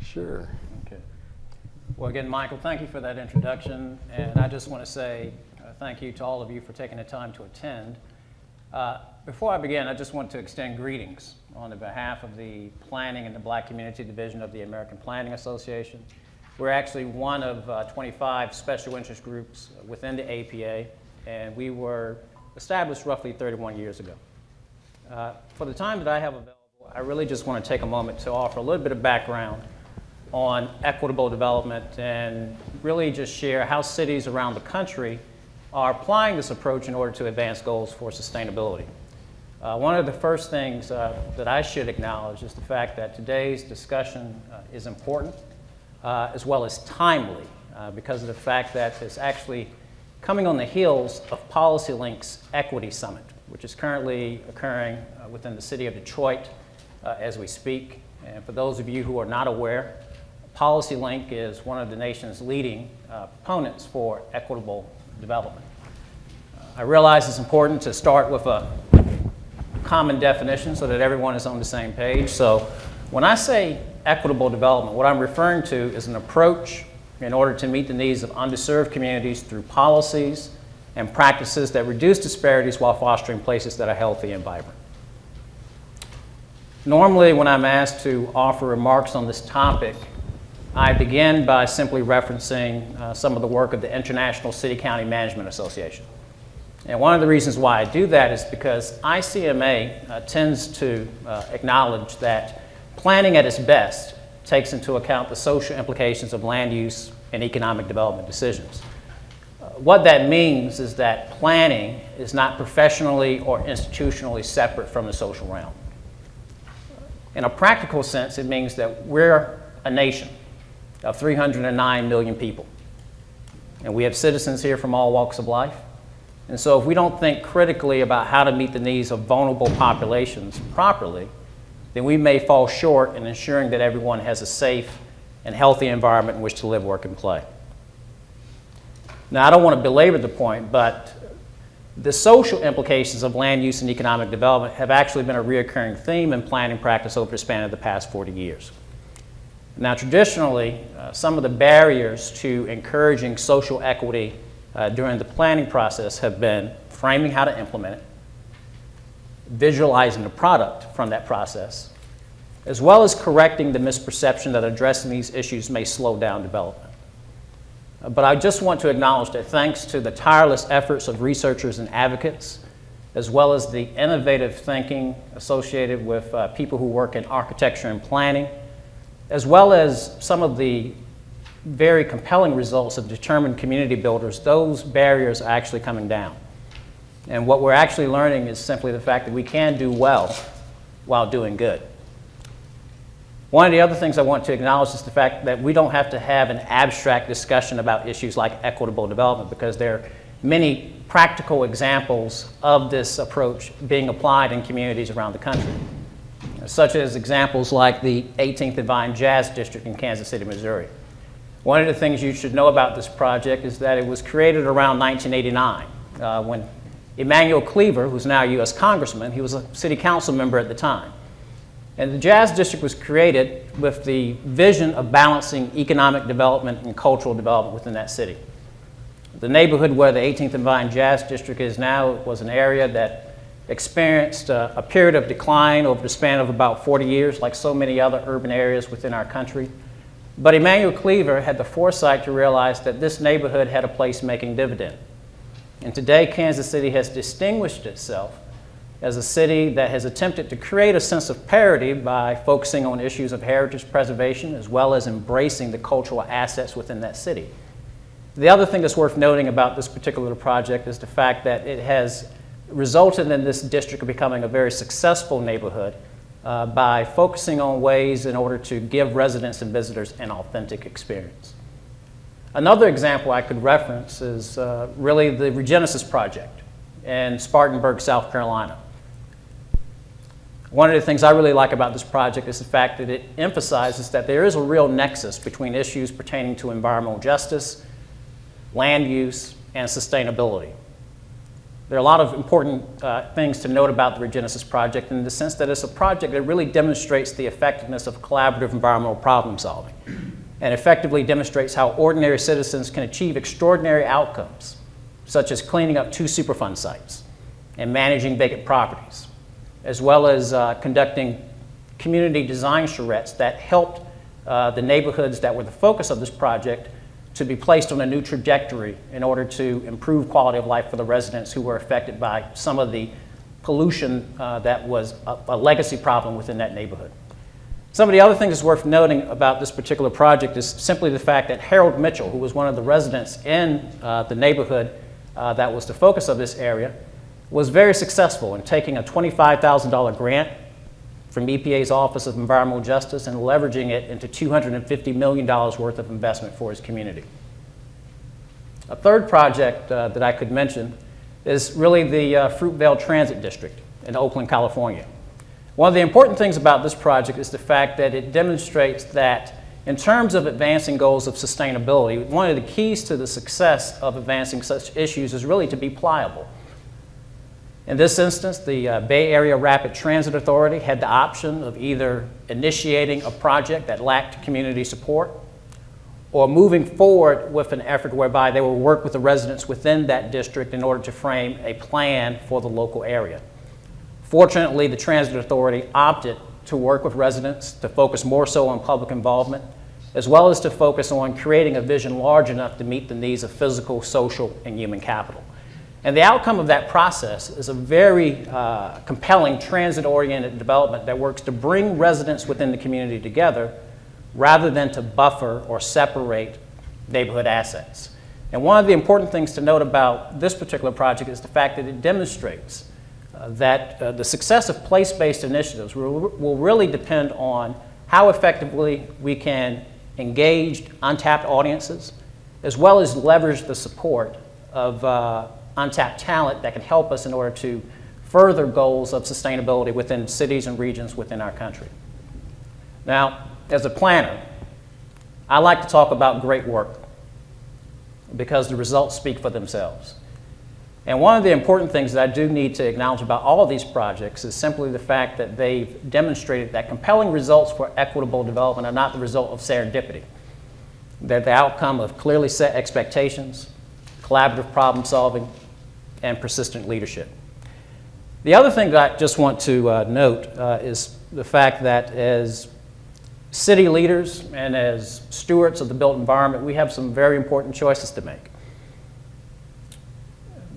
Sure. Okay. Well, again, Michael, thank you for that introduction, and I just want to say thank you to all of you for taking the time to attend. Before I begin, I just want to extend greetings on the behalf of the Planning and the Black Community Division of the American Planning Association. We're actually one of 25 special interest groups within the APA, and we were established roughly 31 years ago. For the time that I have available, I really just want to take a moment to offer a little bit of background on equitable development and really just share how cities around the country are applying this approach in order to advance goals for sustainability. One of the first things that I should acknowledge is the fact that today's discussion is important as well as timely because of the fact that it's actually coming on the heels of PolicyLink's Equity Summit, which is currently occurring within the city of Detroit as we speak. And for those of you who are not aware, PolicyLink is one of the nation's leading proponents for equitable development. I realize it's important to start with a common definition so that everyone is on the same page. So when I say equitable development, what I'm referring to is an approach in order to meet the needs of underserved communities through policies and practices that reduce disparities while fostering places that are healthy and vibrant. Normally, when I'm asked to offer remarks on this topic, I begin by simply referencing some of the work of the International City-County Management Association. And one of the reasons why I do that is because ICMA tends to acknowledge that planning at its best takes into account the social implications of land use and economic development decisions. What that means is that planning is not professionally or institutionally separate from the social realm. In a practical sense, it means that we're a nation of 309 million people. And we have citizens here from all walks of life. And so if we don't think critically about how to meet the needs of vulnerable populations properly, then we may fall short in ensuring that everyone has a safe and healthy environment in which to live, work, and play. Now, I don't want to belabor the point, but the social implications of land use and economic development have actually been a recurring theme in planning practice over the span of the past 40 years. Now, traditionally, some of the barriers to encouraging social equity during the planning process have been framing how to implement it, visualizing the product from that process, as well as correcting the misperception that addressing these issues may slow down development. But I just want to acknowledge that thanks to the tireless efforts of researchers and advocates, as well as the innovative thinking associated with people who work in architecture and planning, as well as some of the very compelling results of determined community builders, those barriers are actually coming down. And what we're actually learning is simply the fact that we can do well while doing good. One of the other things I want to acknowledge is the fact that we don't have to have an abstract discussion about issues like equitable development, because there are many practical examples of this approach being applied in communities around the country, such as examples like the 18th and Vine Jazz District in Kansas City, Missouri. One of the things you should know about this project is that it was created around 1989 when Emanuel Cleaver, who's now a U.S. Congressman, he was a city council member at the time. And the Jazz District was created with the vision of balancing economic development and cultural development within that city. The neighborhood where the 18th and Vine Jazz District is now was an area that experienced a period of decline over the span of about 40 years, like so many other urban areas within our country. But Emanuel Cleaver had the foresight to realize that this neighborhood had a place making dividend. And today, Kansas City has distinguished itself as a city that has attempted to create a sense of parity by focusing on issues of heritage preservation as well as embracing the cultural assets within that city. The other thing that's worth noting about this particular project is the fact that it has resulted in this district becoming a very successful neighborhood by focusing on ways in order to give residents and visitors an authentic experience. Another example I could reference is really the ReGenesis project in Spartanburg, South Carolina. One of the things I really like about this project is the fact that it emphasizes that there is a real nexus between issues pertaining to environmental justice, land use, and sustainability. There are a lot of important things to note about the ReGenesis project in the sense that it's a project that really demonstrates the effectiveness of collaborative environmental problem solving and effectively demonstrates how ordinary citizens can achieve extraordinary outcomes, such as cleaning up 2 Superfund sites and managing vacant properties, as well as conducting community design charrettes that helped the neighborhoods that were the focus of this project to be placed on a new trajectory in order to improve quality of life for the residents who were affected by some of the pollution that was a legacy problem within that neighborhood. Some of the other things that's worth noting about this particular project is simply the fact that Harold Mitchell, who was one of the residents in the neighborhood that was the focus of this area, was very successful in taking a $25,000 grant from EPA's Office of Environmental Justice and leveraging it into $250 million worth of investment for his community. A third project that I could mention is really the Fruitvale Transit District in Oakland, California. One of the important things about this project is the fact that it demonstrates that in terms of advancing goals of sustainability, one of the keys to the success of advancing such issues is really to be pliable. In this instance, the Bay Area Rapid Transit Authority had the option of either initiating a project that lacked community support or moving forward with an effort whereby they will work with the residents within that district in order to frame a plan for the local area. Fortunately, the Transit Authority opted to work with residents to focus more so on public involvement, as well as to focus on creating a vision large enough to meet the needs of physical, social, and human capital. And the outcome of that process is a very compelling transit-oriented development that works to bring residents within the community together rather than to buffer or separate neighborhood assets. And one of the important things to note about this particular project is the fact that it demonstrates that the success of place-based initiatives will really depend on how effectively we can engage untapped audiences, as well as leverage the support of untapped talent that can help us in order to further goals of sustainability within cities and regions within our country. Now, as a planner, I like to talk about great work because the results speak for themselves. And one of the important things that I do need to acknowledge about all of these projects is simply the fact that they've demonstrated that compelling results for equitable development are not the result of serendipity. They're the outcome of clearly set expectations, collaborative problem solving, and persistent leadership. The other thing that I just want to note is the fact that as city leaders and as stewards of the built environment, we have some very important choices to make.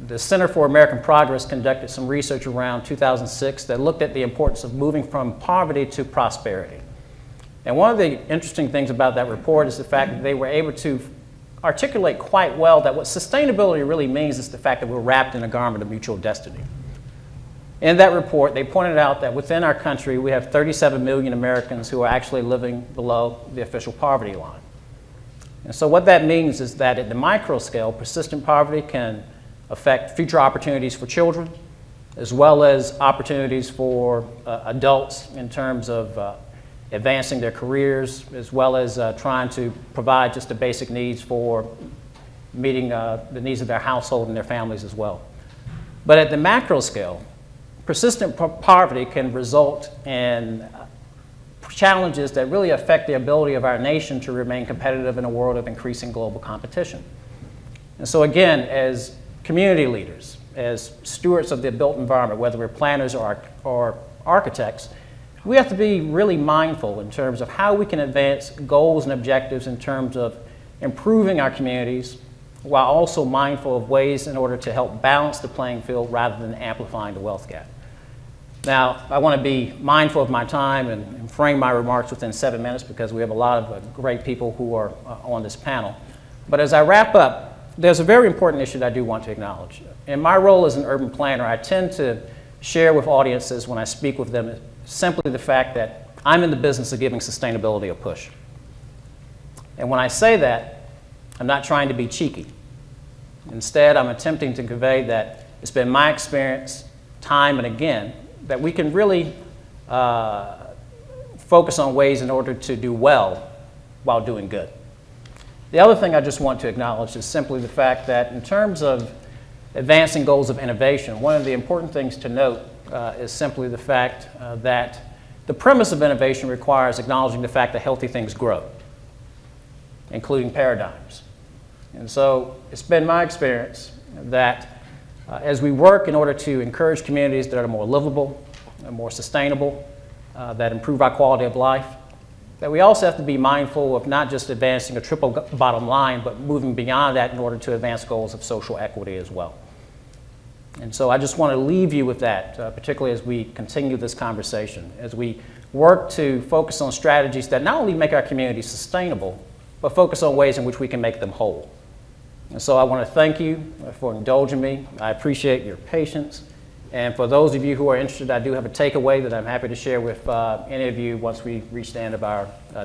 The Center for American Progress conducted some research around 2006 that looked at the importance of moving from poverty to prosperity. And one of the interesting things about that report is the fact that they were able to articulate quite well that what sustainability really means is the fact that we're wrapped in a garment of mutual destiny. In that report, they pointed out that within our country, we have 37 million Americans who are actually living below the official poverty line. And so what that means is that at the micro scale, persistent poverty can affect future opportunities for children, as well as opportunities for adults in terms of advancing their careers, as well as trying to provide just the basic needs for meeting the needs of their household and their families as well. But at the macro scale, persistent poverty can result in challenges that really affect the ability of our nation to remain competitive in a world of increasing global competition. And so again, as community leaders, as stewards of the built environment, whether we're planners or architects, we have to be really mindful in terms of how we can advance goals and objectives in terms of improving our communities, while also mindful of ways in order to help balance the playing field rather than amplifying the wealth gap. Now, I want to be mindful of my time and frame my remarks within 7 minutes because we have a lot of great people who are on this panel. But as I wrap up, there's a very important issue that I do want to acknowledge. In my role as an urban planner, I tend to share with audiences when I speak with them simply the fact that I'm in the business of giving sustainability a push. And when I say that, I'm not trying to be cheeky. Instead, I'm attempting to convey that it's been my experience, time and again, that we can really focus on ways in order to do well while doing good. The other thing I just want to acknowledge is simply the fact that in terms of advancing goals of innovation, one of the important things to note is simply the fact that the premise of innovation requires acknowledging the fact that healthy things grow, including paradigms. And so it's been my experience that as we work in order to encourage communities that are more livable, more sustainable, that improve our quality of life, that we also have to be mindful of not just advancing a triple bottom line, but moving beyond that in order to advance goals of social equity as well. And so I just want to leave you with that, particularly as we continue this conversation, as we work to focus on strategies that not only make our communities sustainable, but focus on ways in which we can make them whole. And so I want to thank you for indulging me. I appreciate your patience. And for those of you who are interested, I do have a takeaway that I'm happy to share with any of you once we reach the end of our discussion.